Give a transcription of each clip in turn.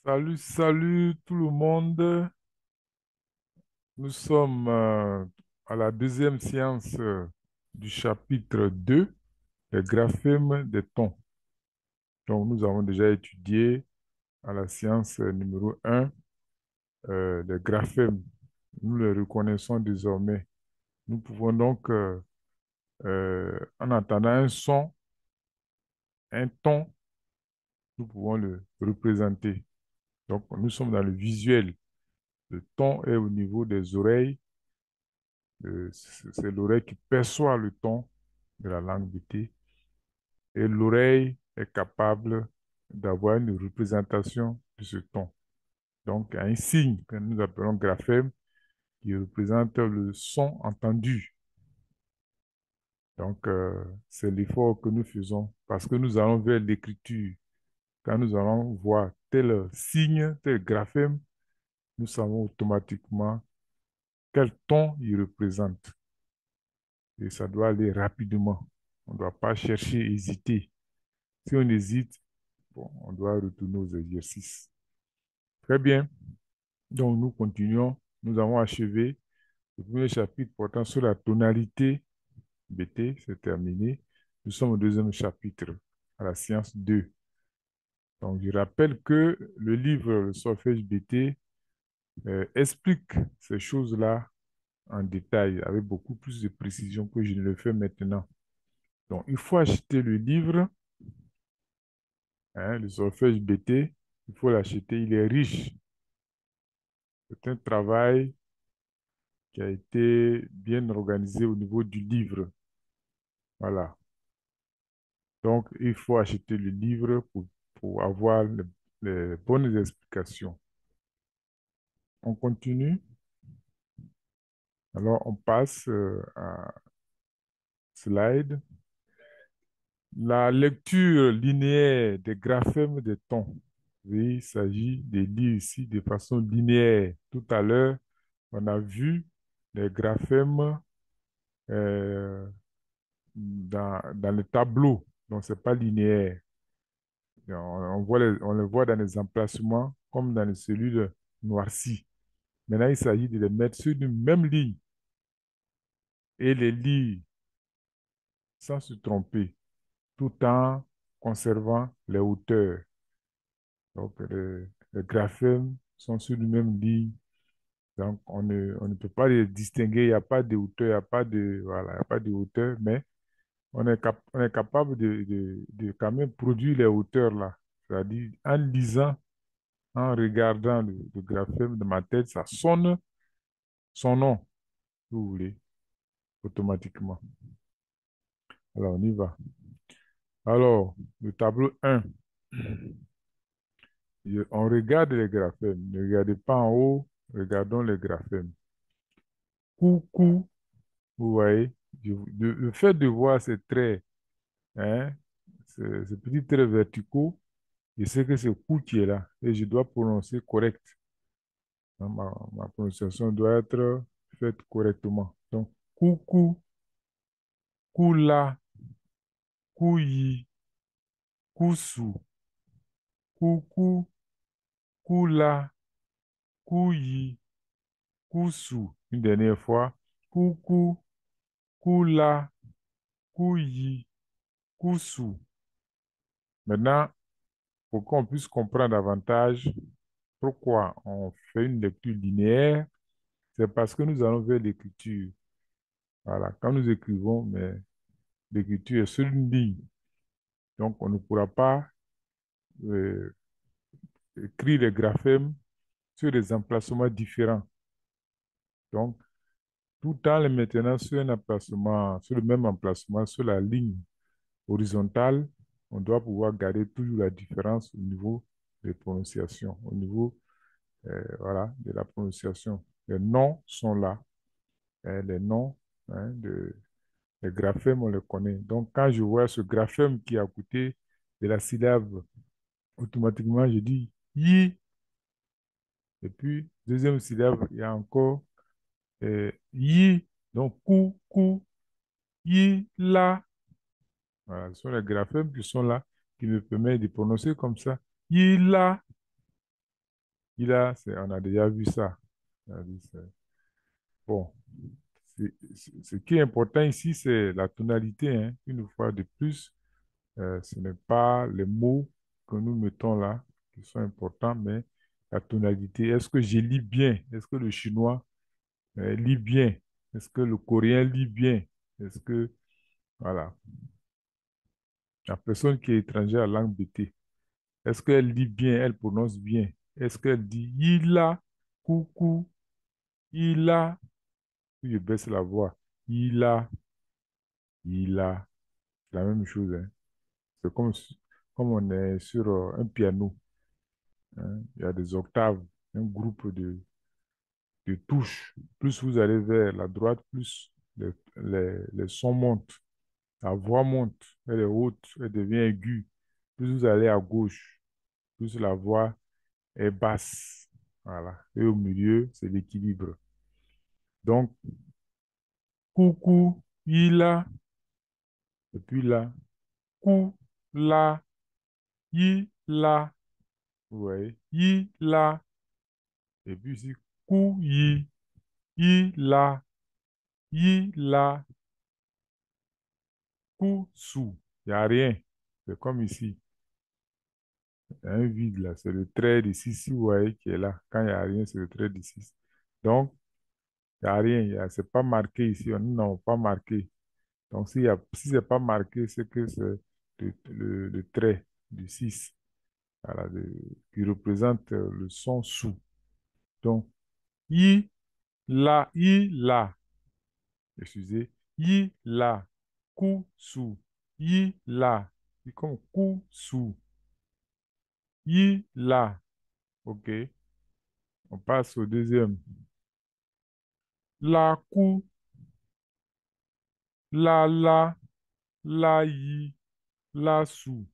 Salut, salut tout le monde. Nous sommes à la deuxième séance du chapitre 2, les graphèmes des tons. Donc, nous avons déjà étudié à la séance numéro un les graphèmes. Nous les reconnaissons désormais. Nous pouvons donc, en entendant un son, un ton, nous pouvons le représenter. Donc, nous sommes dans le visuel. Le ton est au niveau des oreilles. C'est l'oreille qui perçoit le ton de la langue BT et l'oreille est capable d'avoir une représentation de ce ton. Donc, il y a un signe que nous appelons graphème qui représente le son entendu. Donc, c'est l'effort que nous faisons parce que nous allons vers l'écriture. Quand nous allons voir tel signe, tel graphème, nous savons automatiquement quel ton il représente. Et ça doit aller rapidement. On ne doit pas chercher, hésiter. Si on hésite, bon, on doit retourner aux exercices. Très bien. Donc, nous continuons. Nous avons achevé le premier chapitre portant sur la tonalité BT. C'est terminé. Nous sommes au deuxième chapitre, à la séance 2. Donc, je rappelle que le livre Le solfège BT explique ces choses-là en détail, avec beaucoup plus de précision que je ne le fais maintenant. Donc, il faut acheter le livre, hein, le solfège BT. Il faut l'acheter. Il est riche. C'est un travail qui a été bien organisé au niveau du livre. Voilà. Donc, il faut acheter le livre pour avoir les bonnes explications. On continue. Alors, on passe à slide. La lecture linéaire des graphèmes des tons. Oui, il s'agit de lire ici de façon linéaire. Tout à l'heure, on a vu les graphèmes dans le tableau. Donc, ce n'est pas linéaire. On le voit dans les emplacements comme dans les cellules noircies. Maintenant, il s'agit de les mettre sur une même ligne et les lire sans se tromper, tout en conservant les hauteurs. Donc, les graphèmes sont sur une même ligne. Donc, on ne peut pas les distinguer. Il n'y a pas de hauteur, il n'y a pas de, voilà, il y a pas de hauteur, mais on est capable de quand même produire les hauteurs là. C'est-à-dire, en lisant, en regardant le graphème de ma tête, ça sonne son nom, si vous voulez, automatiquement. Alors, on y va. Alors, le tableau 1, on regarde les graphèmes. Ne regardez pas en haut, regardons les graphèmes. Coucou, vous voyez, le fait de voir ces traits, hein, ces petits traits verticaux, je sais que c'est cou qui est là et je dois prononcer correct. Hein, ma prononciation doit être faite correctement. Donc, coucou, koula, kouyi, kousou, coucou, koula, kouyi, kousou. Une dernière fois. Coucou, koula, kouyi, kousou. Maintenant, pour qu'on puisse comprendre davantage pourquoi on fait une lecture linéaire, c'est parce que nous allons vers l'écriture. Voilà, quand nous écrivons, mais l'écriture est sur une ligne. Donc, on ne pourra pas euh, écrire les graphèmes sur des emplacements différents. Donc, tout en les maintenant sur un emplacement, sur le même emplacement, sur la ligne horizontale, on doit pouvoir garder toujours la différence au niveau des prononciations, au niveau voilà, de la prononciation. Les noms sont là. Les noms hein, les graphèmes, on les connaît. Donc, quand je vois ce graphème qui est à côté de la syllabe, automatiquement, je dis yi. Et puis, deuxième syllabe, il y a encore yi. Donc, kou, yi, la. Voilà, ce sont les graphèmes qui sont là, qui me permettent de prononcer comme ça. Yi, la. On a déjà vu ça. On a dit ça. Bon, ce qui est important ici, c'est la tonalité, hein. Une fois de plus, ce n'est pas les mots que nous mettons là qui sont importants, mais la tonalité. Est-ce que je lis bien? Est-ce que le chinois lit bien? Est-ce que le coréen lit bien? Est-ce que, voilà, la personne qui est étrangère à langue BT, est-ce qu'elle lit bien, elle prononce bien? Est-ce qu'elle dit il a, coucou, il a, si je baisse la voix, il a, il a, c'est la même chose, hein. C'est comme on est sur un piano, hein. Il y a des octaves, un groupe de touches. Plus vous allez vers la droite, plus les sons montent. La voix monte, elle est haute, elle devient aiguë. Plus vous allez à gauche, plus la voix est basse. Voilà. Et au milieu, c'est l'équilibre. Donc, coucou, il a, et puis là, cou, la, il a, vous voyez, il a, et puis ici, cou, il a, il a, cou, sou. Il n'y a rien. C'est comme ici. Il y a un vide là, c'est le trait de 6, vous voyez, qui est là. Quand il n'y a rien, c'est le trait de 6. Donc, il n'y a rien, c'est pas marqué ici. Non, pas marqué. Donc, si c'est pas marqué, c'est que c'est le trait du 6, voilà, qui représente le son sous. Donc, la, excusez, la, ku, sous, la, c'est comme ku, sous, la, ok. On passe au deuxième. La, ku, la, la, sous.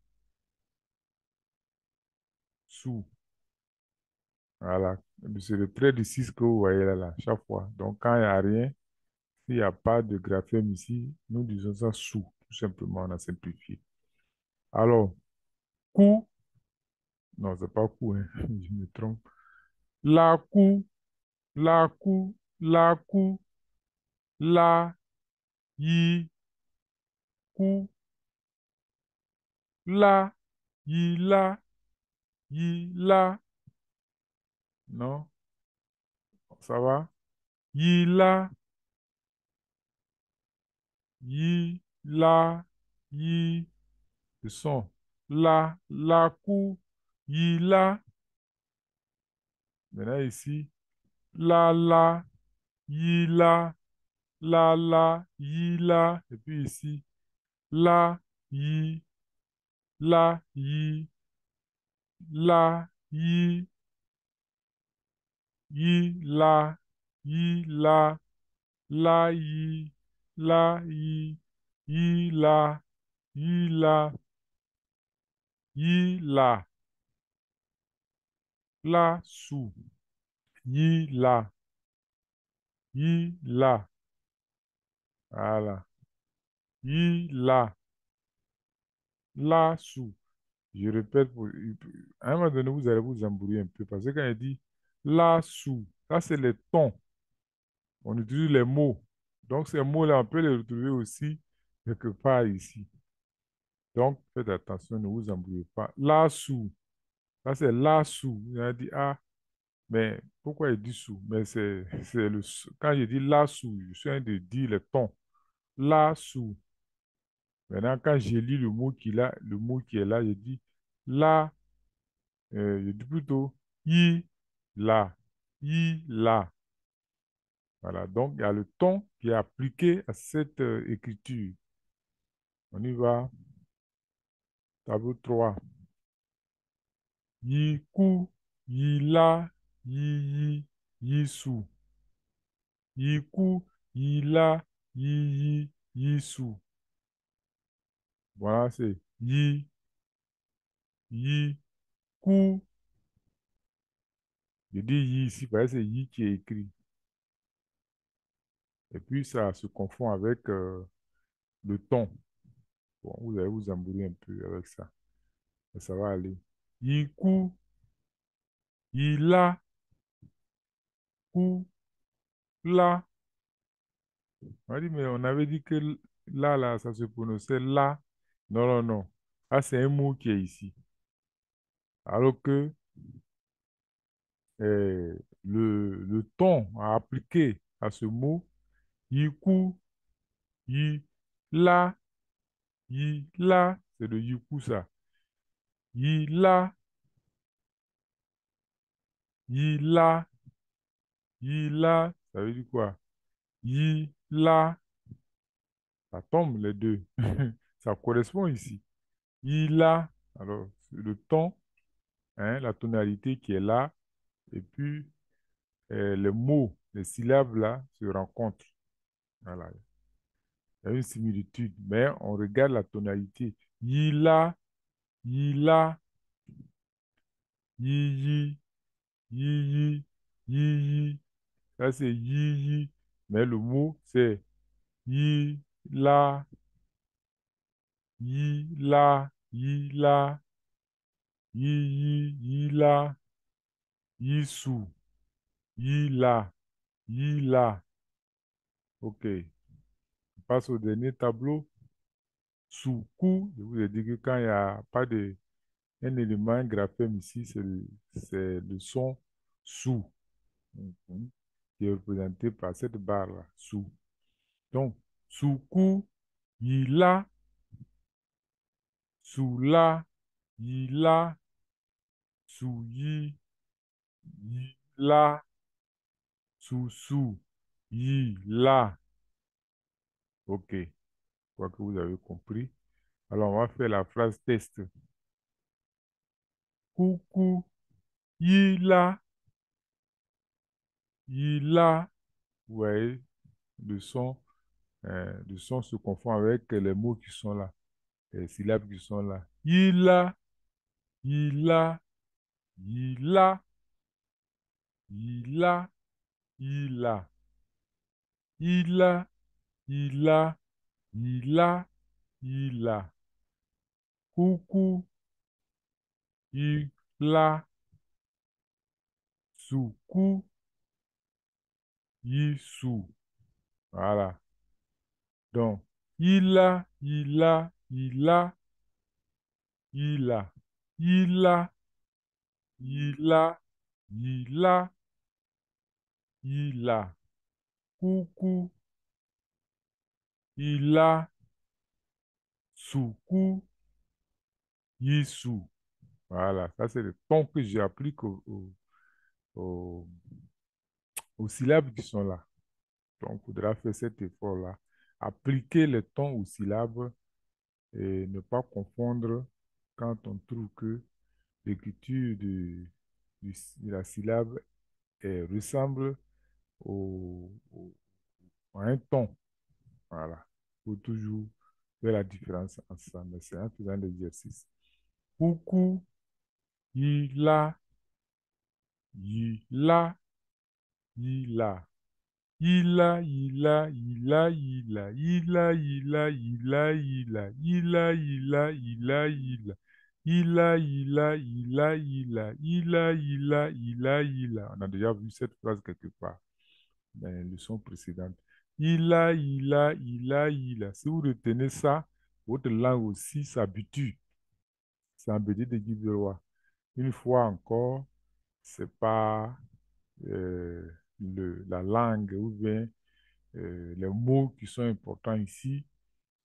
Voilà. C'est le trait de 6 que vous voyez là, chaque fois. Donc, quand il n'y a rien, s'il n'y a pas de graphème ici, nous disons ça sous. Tout simplement, on a simplifié. Alors, coup, non, c'est pas coup, hein, je me trompe. La coup, la coup, la coup, la, yi, coup, la, yi, la. Non, ça va? Yi, la, yi, la, yi. Le son. La, coup, yi, la. Maintenant ici, la, yi, la, yi, la. Et puis ici, la, yi, la, yi, la, yi, yi, la, yi, la, yi, la, yi, yi, la, yi, la, yi, la, sou, yi, yi, la. Voilà. Yi, la, sou. Je répète, à un moment donné, vous allez vous embrouiller un peu parce que quand il dit la, sou, ça c'est les tons. On utilise les mots. Donc ces mots-là, on peut les retrouver aussi quelque part ici. Donc faites attention, ne vous embrouillez pas. La, sou, ça c'est la, sou. Il a dit ah, mais pourquoi il dit sou? Mais c'est quand je dis la, sou, je suis en train de dire les tons. La, sou. Maintenant, quand je lis le mot qui est là, je dis la. Je dis plutôt i, la, i, la. Voilà, donc il y a le ton qui est appliqué à cette écriture. On y va. Tableau 3. Yi, ku, yi, la, yi, su. Yi, ku, yi, la, yi, su. Voilà, c'est yi, ku. Je dis yi ici parce que c'est yi qui est écrit. Et puis ça se confond avec le ton. Bon, vous allez vous embrouiller un peu avec ça. Mais ça va aller. Yi, ku, Il a, ou, la. On a dit, mais on avait dit que là, ça se prononçait là. Non, non, non. Ah, c'est un mot qui est ici. Alors que le ton à appliquer à ce mot, yiku, yi, la, c'est le yiku, ça. Yi, la, ça veut dire quoi? Yi, la, ça tombe les deux. Ça correspond ici. Yi, la, alors, c'est le ton, hein, la tonalité qui est là, et puis les mots, les syllabes là se rencontrent. Voilà. Il y a une similitude, mais on regarde la tonalité. Yi, la, yi, la, yi, yi, yi, yi, yi, yi. Ça, c'est yi, yi. Mais le mot, c'est yi, la, yi, la, yi, la, yi, yi, yi, la, yi, su, yi, la, yi, la. OK. On passe au dernier tableau. Soukou, je vous ai dit que quand il n'y a pas de, un élément, un graphème ici, c'est le son sous, mhm, qui est représenté par cette barre-là, sous. Donc, soukou, yila, soula, yila, souyi, yila, sous, yila. OK, je crois que vous avez compris. Alors, on va faire la phrase test. Coucou, yila, yila. Vous voyez, le son. Le son se confond avec les mots qui sont là, les syllabes qui sont là. Il a, il a, il a, il a, il a, il a, il a, il a. Coucou, il a, soukou, il sou. Voilà. Donc, il a, il a, il a, il a, il a, il a, il a, il a. Coucou, il a, soukou, yissou. Voilà, ça c'est le ton que j'applique au- aux syllabes qui sont là. Donc, il faudra faire cet effort-là. Appliquer les tons aux syllabes et ne pas confondre quand on trouve que l'écriture de la syllabe ressemble à un ton. Voilà. Il faut toujours faire la différence ensemble. C'est en faisant l'exercice. Coucou, il a, il a, il a. Il a, il a, il a, il a, il a, il a, il a, il a, il a, il a, il a, il a. Il a, il a, il a, il a, il a, il a, il a, il a. On a déjà vu cette phrase quelque part dans les leçons précédentes. Il a, il a, il a, il a. Si vous retenez ça, votre langue aussi s'habitue. C'est un petit de Guy Roi. Une fois encore, c'est pas la langue ou bien les mots qui sont importants ici,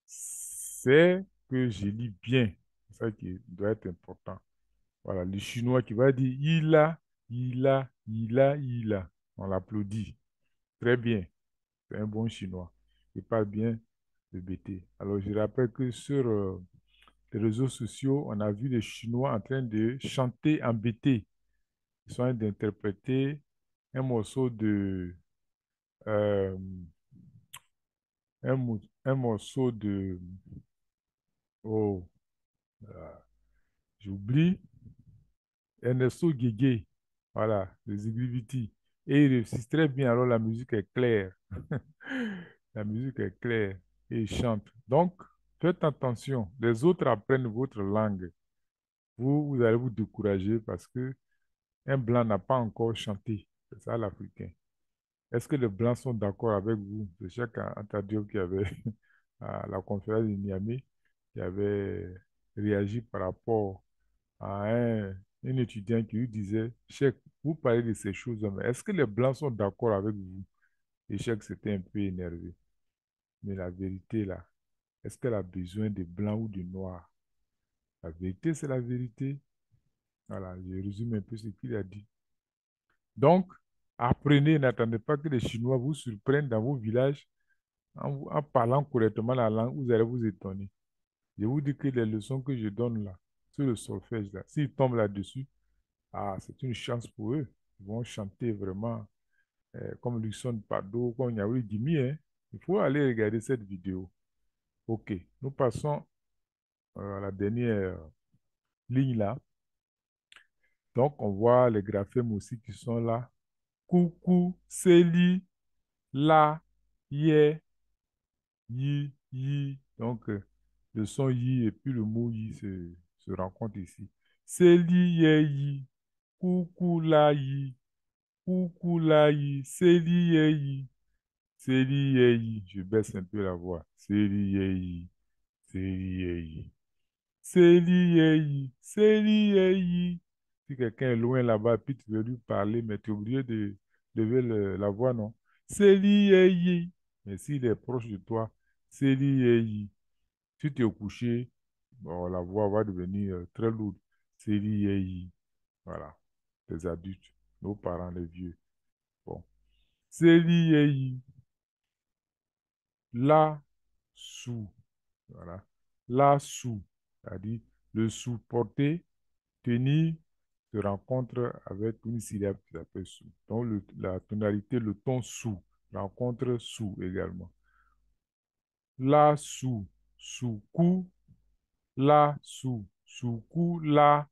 c'est que je lis bien. C'est ça qui doit être important. Voilà, le chinois qui va dire il a, il a, il a, il a. On l'applaudit. Très bien. C'est un bon chinois. Il parle bien le BT. Alors, je rappelle que sur les réseaux sociaux, on a vu les Chinois en train de chanter en BT. Ils sont en train d'interpréter un morceau euh, un morceau de, oh, j'oublie, Ernesto Guégué, voilà, les Igriviti. Et il réussit très bien, alors la musique est claire. La musique est claire et il chante. Donc, faites attention, les autres apprennent votre langue. Vous allez vous décourager parce que Un blanc n'a pas encore chanté. C'est ça l'Africain. Est-ce que les blancs sont d'accord avec vous? C'est Cheikh Anta Diop qui avait, à la conférence de Niamey, qui avait réagi par rapport à un étudiant qui lui disait, Cheikh, vous parlez de ces choses, mais est-ce que les blancs sont d'accord avec vous? Et Cheikh s'était un peu énervé. Mais la vérité, là, est-ce qu'elle a besoin de blanc ou de noir? La vérité, c'est la vérité. Voilà, je résume un peu ce qu'il a dit. Donc, apprenez, n'attendez pas que les Chinois vous surprennent dans vos villages en parlant correctement la langue, vous allez vous étonner. Je vous dis que les leçons que je donne là, sur le solfège là, s'ils tombent là-dessus, ah, c'est une chance pour eux. Ils vont chanter vraiment comme Luxon Pado, comme Yaoui Dimi, hein. Il faut aller regarder cette vidéo. OK, nous passons à la dernière ligne là. Donc, on voit les graphèmes aussi qui sont là. Coucou, Célie, la, yé, yi, yi. Donc, le son yi et puis le mot yi se rencontrent ici. Célie, yé, yi. Coucou, la, yi. Coucou, la, yi. Célie, yé, yi. Célie, yé, yi. Je baisse un peu la voix. Célie, yé, yi. Célie, yé, yi. Célie, yé, yi. Célie, yé, yi. Si quelqu'un est loin là-bas, puis tu veux lui parler, mais tu es obligé de lever la voix, non? Célie, yé, yi. Mais s'il est proche de toi, Célie, yé, yi. Si tu es couché, bon, la voix va devenir très lourde. Célie, yé, yi. Voilà. Les adultes, nos parents, les vieux. Bon. Célie, yé, yi. La, sous. Voilà. La, sous. C'est-à-dire le sous porté, tenir, se rencontre avec une syllabe qui s'appelle sous. Donc, la tonalité, le ton sous, rencontre sous également. La, sous, sous, coup, la, sous, sous, coup, la,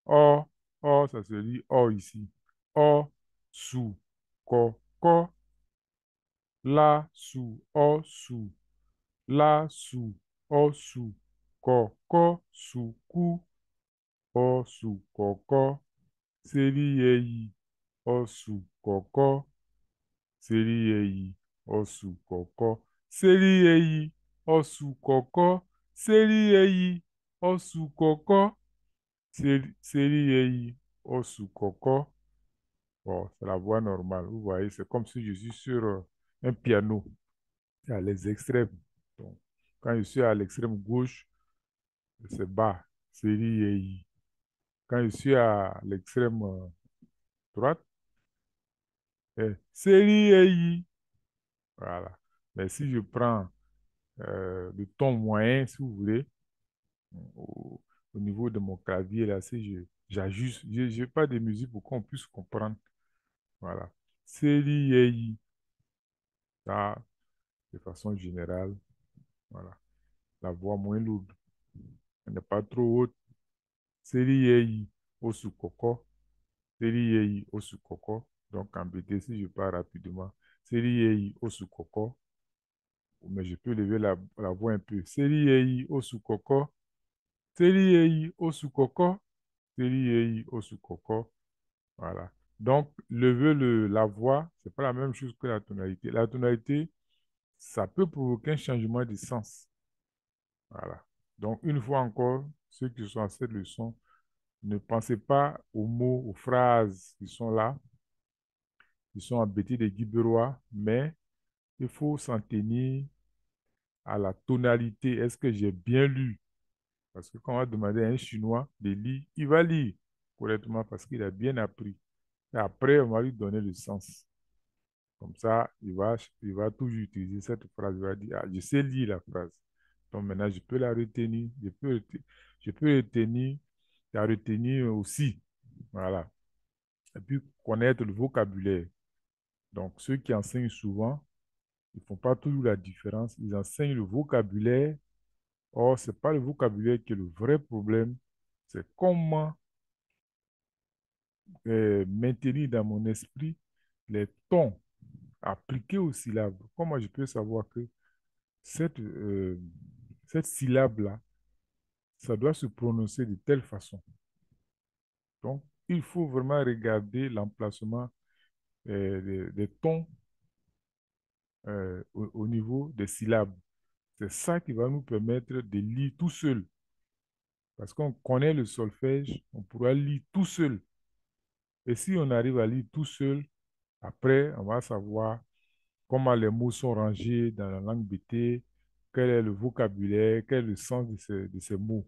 o, o, ça se dit o ici. O, sous, ko, la, sous, o, sous, la, sous, o, sous, ko, sous, coup, o, sous, ko, seri, yeyi, o, sous, ko, seri, yeyi, o, sous, ko, seri, yeyi, o, sous, ko, seri, yeyi, o, sous, ko, seri, yeyi, o, sous, ko. Bon, c'est la voix normale. Vous voyez, c'est comme si je suis sur un piano. C'est à les extrêmes. Donc, quand je suis à l'extrême gauche, c'est bas. Série et I. Quand je suis à l'extrême droite, série et I. Voilà. Mais si je prends le ton moyen, si vous voulez, au, au niveau de mon clavier, là, si j'ajuste, je n'ai pas de musique pour qu'on puisse comprendre. Voilà. Série et I. Ça, de façon générale, voilà. La voix moins lourde. Elle n'est pas trop haute. Seri Yeyi Osukoko. Seri Yeyi Osukoko. Donc en BT, si je pars rapidement, Seri Yeyi Osukoko. Mais je peux lever la voix un peu. Seri Yeyi Osukoko. Seri Yeyi Osukoko. Seri Yeyi Osukoko. Voilà. Donc, lever la voix, c'est pas la même chose que la tonalité. La tonalité, ça peut provoquer un changement de sens. Voilà. Donc, une fois encore, ceux qui sont à cette leçon, ne pensez pas aux mots, aux phrases qui sont là, qui sont embêtés des guibérois, mais il faut s'en tenir à la tonalité. Est-ce que j'ai bien lu? Parce que quand on va demander à un Chinois de lire, il va lire correctement parce qu'il a bien appris. Et après, on va lui donner le sens. Comme ça, il va toujours utiliser cette phrase. Il va dire, ah, je sais lire la phrase. Donc maintenant, je peux la retenir. Je peux la retenir aussi. Voilà. Et puis, connaître le vocabulaire. Donc, ceux qui enseignent souvent, ils ne font pas toujours la différence. Ils enseignent le vocabulaire. Or, ce n'est pas le vocabulaire qui est le vrai problème. C'est comment maintenir dans mon esprit les tons appliqués aux syllabes. Comment je peux savoir que cette syllabe-là, ça doit se prononcer de telle façon. Donc, il faut vraiment regarder l'emplacement des tons au niveau des syllabes. C'est ça qui va nous permettre de lire tout seul. Parce qu'on connaît le solfège, on pourra lire tout seul. Et si on arrive à lire tout seul, après, on va savoir comment les mots sont rangés dans la langue BT, quel est le vocabulaire, quel est le sens de ces mots.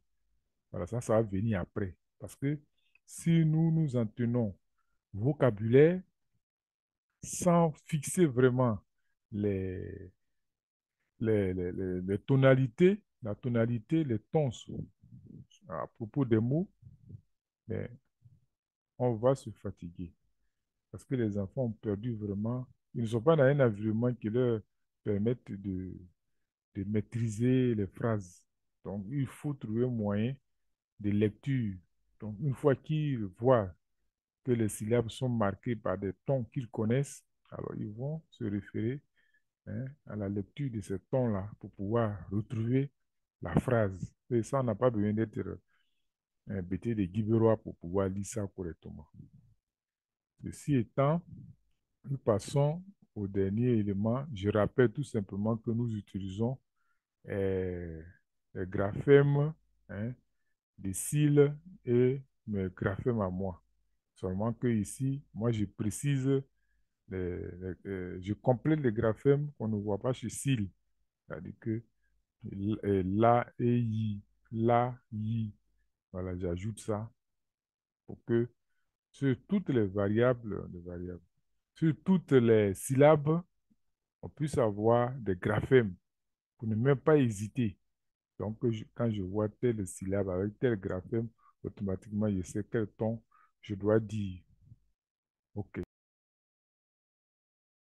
Voilà, ça va venir après. Parce que si nous nous en tenons au vocabulaire sans fixer vraiment les, les tonalités, la tonalité, les tons à propos des mots, ben, on va se fatiguer. Parce que les enfants ont perdu vraiment, ils ne sont pas dans un environnement qui leur permette de maîtriser les phrases. Donc, il faut trouver un moyen de lecture. Donc, une fois qu'ils voient que les syllabes sont marquées par des tons qu'ils connaissent, alors ils vont se référer, hein, à la lecture de ces tons-là pour pouvoir retrouver la phrase. Et ça, on n'a pas besoin d'être un bêté de Guibérois pour pouvoir lire ça correctement. Ceci étant, nous passons au dernier élément. Je rappelle tout simplement que nous utilisons les graphèmes, hein, des cils et mes graphèmes à moi. Seulement que ici, moi, je précise, je complète les graphèmes qu'on ne voit pas chez cils. C'est-à-dire que la et yi, la, yi. Voilà, j'ajoute ça pour que sur toutes sur toutes les syllabes, on puisse avoir des graphèmes pour ne même pas hésiter. Donc, quand je vois telle syllabe avec tel graphème, automatiquement, je sais quel ton je dois dire. OK.